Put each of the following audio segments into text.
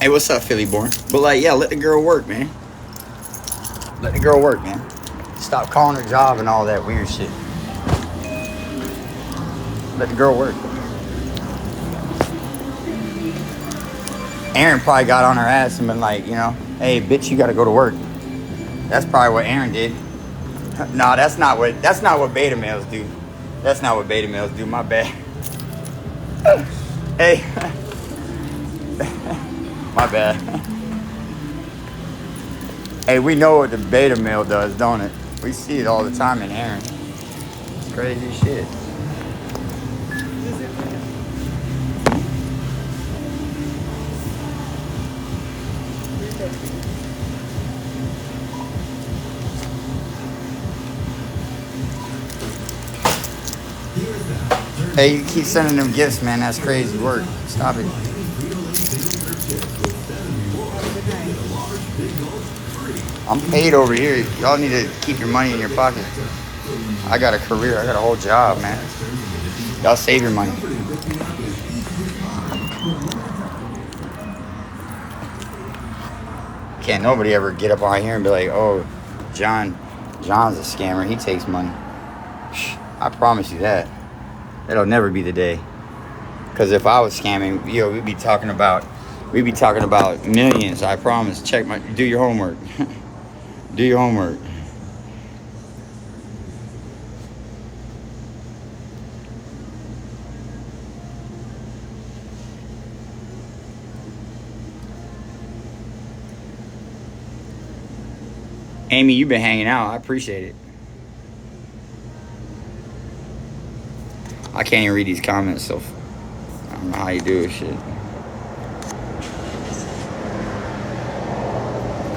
Hey, what's up, Philly born? But like, yeah, let the girl work, man. Let the girl work, man. Stop calling her job and all that weird shit. Let the girl work. Aaron probably got on her ass and been like, you know, hey, bitch, you gotta go to work. That's probably what Aaron did. No, that's not what beta males do. That's not what beta males do. My bad. Hey, my bad. Hey, we know what the beta male does, don't it? We see it all the time in Aaron. It's crazy shit. Hey, you keep sending them gifts, man. That's crazy work. Stop it. I'm paid over here. Y'all need to keep your money in your pocket. I got a career. I got a whole job, man. Y'all save your money. Can't nobody ever get up on here and be like, oh, John's a scammer. He takes money. I promise you that. That'll never be the day. Because if I was scamming, we'd be talking about millions. I promise. Do your homework. Do your homework. Amy, you've been hanging out. I appreciate it. I can't even read these comments, so I don't know how you do it, shit.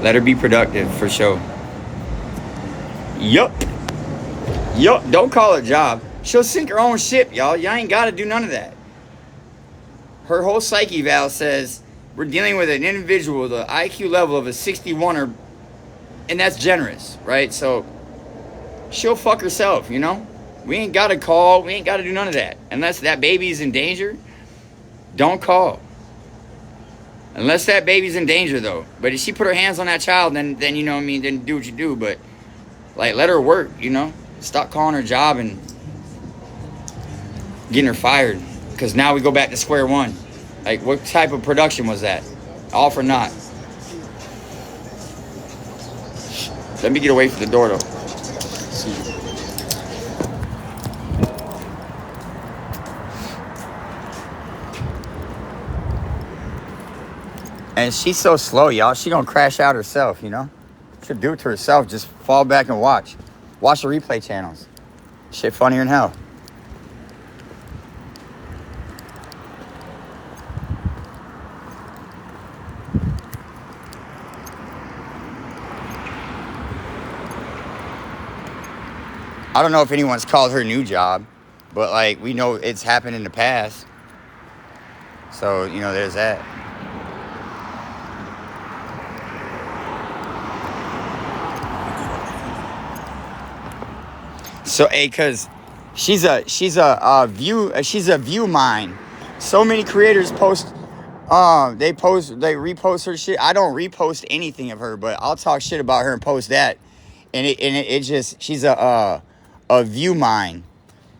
Let her be productive, for sure. Yup. Don't call it a job. She'll sink her own ship, y'all. Y'all ain't got to do none of that. Her whole psyche eval says we're dealing with an individual with an IQ level of a 61, and that's generous, right? So she'll fuck herself, you know? We ain't got to call. We ain't got to do none of that. Unless that baby's in danger, don't call. Unless that baby's in danger, though. But if she put her hands on that child, then you know what I mean, then do what you do. But, like, let her work, you know? Stop calling her job and getting her fired. Because now we go back to square one. Like, what type of production was that? All for naught. Let me get away from the door, though. And she's so slow, y'all. She gonna crash out herself, you know? She'll do it to herself. Just fall back and watch. Watch the replay channels. Shit funnier than hell. I don't know if anyone's called her new job, but, like, we know it's happened in the past. So, you know, there's that. So, cause she's a view mine. So many creators post, they repost her shit. I don't repost anything of her, but I'll talk shit about her and post that. And it just, she's a view mine.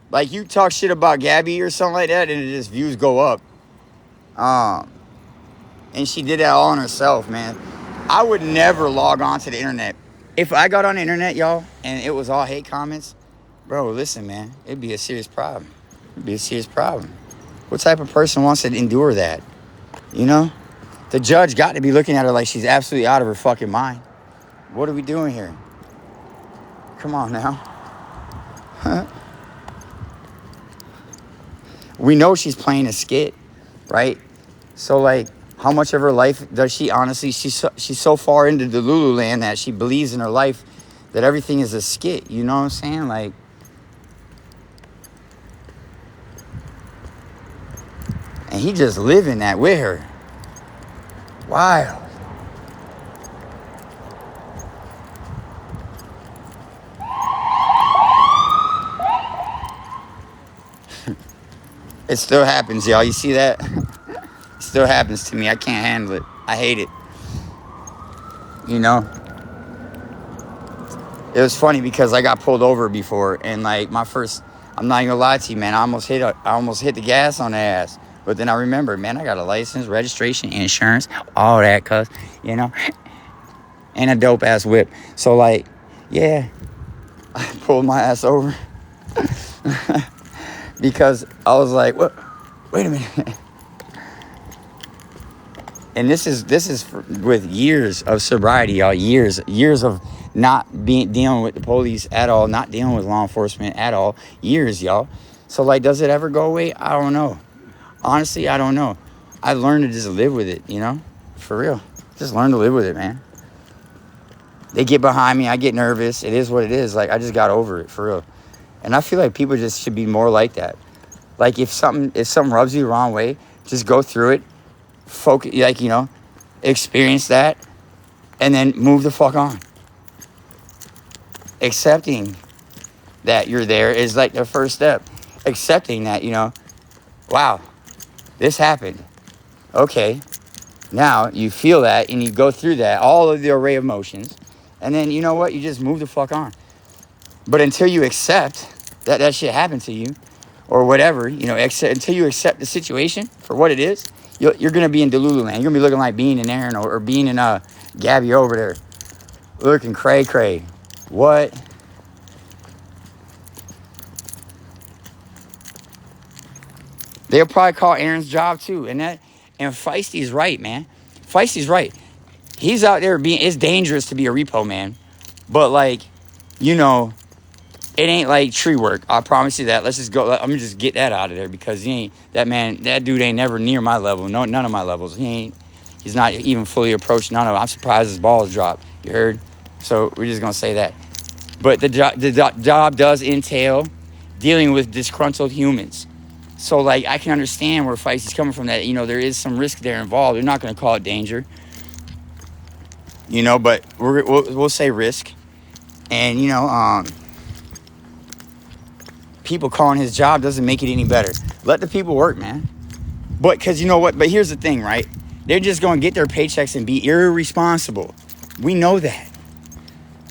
Like, you talk shit about Gabby or something like that, and it just views go up. And she did that all on herself, man. I would never log on to the internet. If I got on the internet, y'all, and it was all hate comments, bro, listen, man, it'd be a serious problem. It'd be a serious problem. What type of person wants to endure that? You know? The judge got to be looking at her like she's absolutely out of her fucking mind. What are we doing here? Come on now. Huh? We know she's playing a skit, right? So, like, how much of her life does she honestly... She's so far into the Lulu land that she believes in her life that everything is a skit. You know what I'm saying? Like... And he just living that with her. Wild. It still happens, y'all. You see that? It still happens to me. I can't handle it. I hate it. You know, it was funny because I got pulled over before, and like I'm not even gonna lie to you, man. I almost hit the gas on the ass. But then I remember, man, I got a license, registration, insurance, all that, you know, and a dope ass whip. So like, yeah, I pulled my ass over because I was like, what? Wait a minute. And this is with years of sobriety, y'all. Years of not dealing with the police at all, not dealing with law enforcement at all. Years, y'all. So like, does it ever go away? I don't know. Honestly, I don't know. I learned to just live with it, you know, for real. Just learn to live with it, man. They get behind me, I get nervous. It is what it is. Like, I just got over it, for real. And I feel like people just should be more like that. Like, if something rubs you the wrong way, just go through it. Focus, like, you know, experience that, and then move the fuck on. Accepting that you're there is like the first step. Accepting that, you know, wow, this happened. Okay, now you feel that and you go through that, all of the array of emotions, and then you know what, you just move the fuck on. But until you accept that shit happened to you, or whatever, you know, until you accept the situation for what it is, you're going to be in Delulu land. You're going to be looking like Bean and Aaron or Bean and Gabby over there. Looking cray-cray. What? They'll probably call Aaron's job too. And Feisty's right, man. Feisty's right. He's out there it's dangerous to be a repo man. But like, you know, it ain't like Treework. I promise you that. Let's just go. I'm gonna just get that out of there because that dude ain't never near my level. No, none of my levels. He's not even fully approached none of them. I'm surprised his balls dropped. You heard? So we're just gonna say that. But the job does entail dealing with disgruntled humans. So like, I can understand where Feisty's coming from. That, you know, there is some risk there involved. They're not gonna call it danger. You know, but we'll say risk. And you know, people calling his job doesn't make it any better. Let the people work, man. But because you know what? But here's the thing, right? They're just going to get their paychecks and be irresponsible. We know that.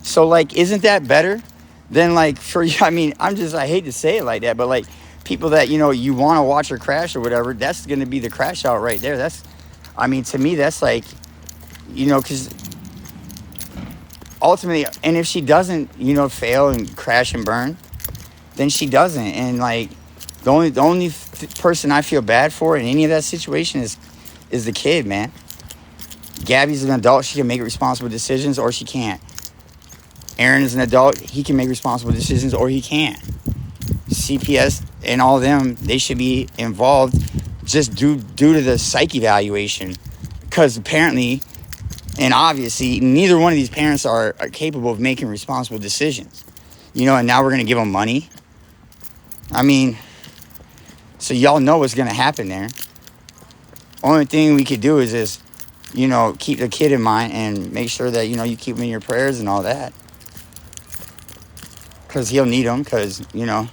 So like, isn't that better than like I hate to say it like that, but like people that, you know, you want to watch her crash or whatever, that's going to be the crash out right there. To me, that's like, you know, because ultimately, and if she doesn't, you know, fail and crash and burn, then she doesn't. And like, the only person I feel bad for in any of that situation is the kid, man. Gabby's an adult. She can make responsible decisions or she can't. Aaron is an adult. He can make responsible decisions or he can't. CPS and all of them, they should be involved just due to the psych evaluation. Because apparently, and obviously, neither one of these parents are capable of making responsible decisions. You know, and now we're going to give them money. I mean, so y'all know what's going to happen there. Only thing we could do is just, you know, keep the kid in mind and make sure that, you know, you keep him in your prayers and all that. Because he'll need them, because, you know.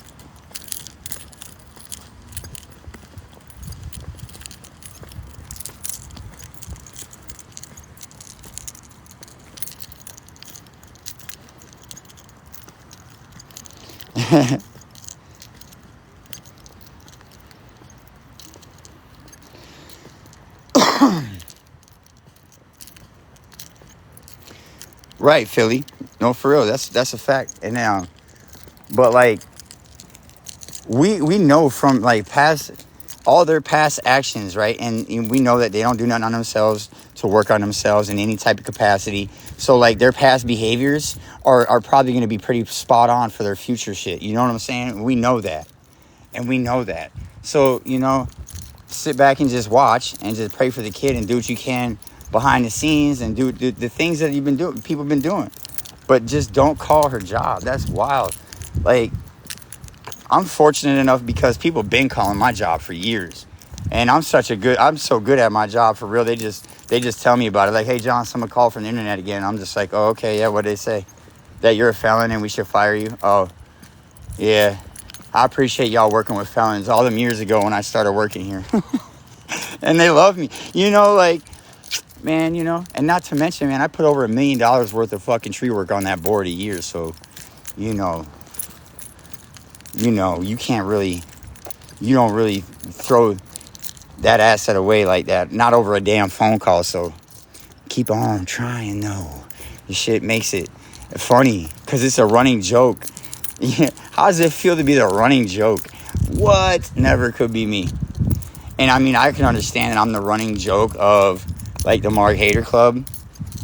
Right, Philly. No, for real. That's a fact. And now, but like, we know from like all their past actions, right? And we know that they don't do nothing on themselves to work on themselves in any type of capacity. So like, their past behaviors are probably going to be pretty spot on for their future shit. You know what I'm saying? We know that. And we know that. So, you know, sit back and just watch and just pray for the kid and do what you can behind the scenes and do the things that people have been doing. But just don't call her job. That's wild. Like, I'm fortunate enough because people have been calling my job for years. And I'm so good at my job, for real. They just tell me about it. Like, hey, John, someone called from the internet again. I'm just like, oh, okay, yeah, what'd they say? That you're a felon and we should fire you? Oh, yeah. I appreciate y'all working with felons all them years ago when I started working here. And they love me. You know, like, man, you know, and not to mention, man, I put over $1 million worth of fucking tree work on that board a year. So, you know, you can't really, you don't really throw that asset away like that. Not over a damn phone call. So keep on trying, though. This shit makes it funny because it's a running joke. Yeah. How does it feel to be the running joke? What? Never could be me. And I mean, I can understand that I'm the running joke of like the Marg Hater Club,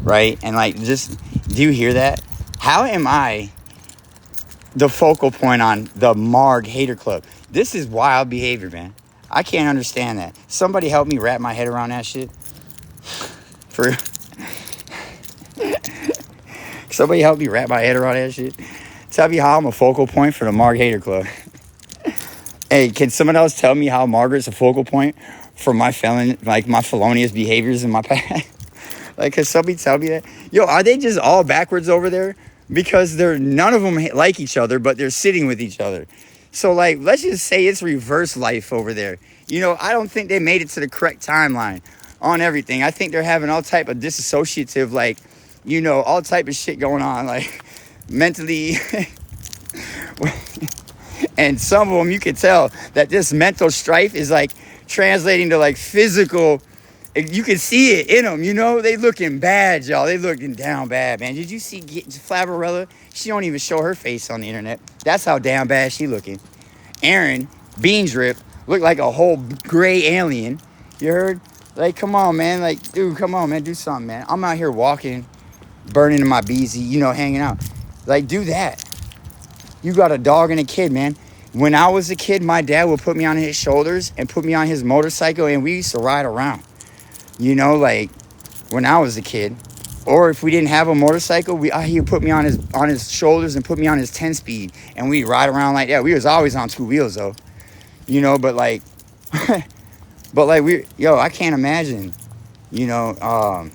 right? And like, just, do you hear that? How am I the focal point on the Marg Hater Club? This is wild behavior, man. I can't understand that. Somebody help me wrap my head around that shit. For somebody help me wrap my head around that shit. Tell me how I'm a focal point for the Marg Hater Club. Hey, can someone else tell me how Margaret's a focal point for my my felonious behaviors in my past? Like, can somebody tell me that? Yo, are they just all backwards over there? Because none of them like each other, but they're sitting with each other. So, like, let's just say it's reverse life over there. You know, I don't think they made it to the correct timeline on everything. I think they're having all type of disassociative, like, you know, all type of shit going on, like, mentally. And some of them, you can tell that this mental strife is, like, translating to, like, physical. You can see it in them, you know? They looking bad, y'all. They looking down bad, man. Did you see Flavarella? She don't even show her face on the internet. That's how down bad she looking. Aaron, Bean Drip, looked like a whole gray alien. You heard? Like, come on, man. Like, dude, come on, man. Do something, man. I'm out here walking, burning in my BZ, you know, hanging out. Like, do that. You got a dog and a kid, man. When I was a kid, my dad would put me on his shoulders and put me on his motorcycle, and we used to ride around. You know, like, when I was a kid. Or if we didn't have a motorcycle, he would put me on his shoulders and put me on his 10-speed, and we'd ride around like that. We was always on 2 wheels, though. You know, but like, I can't imagine, you know,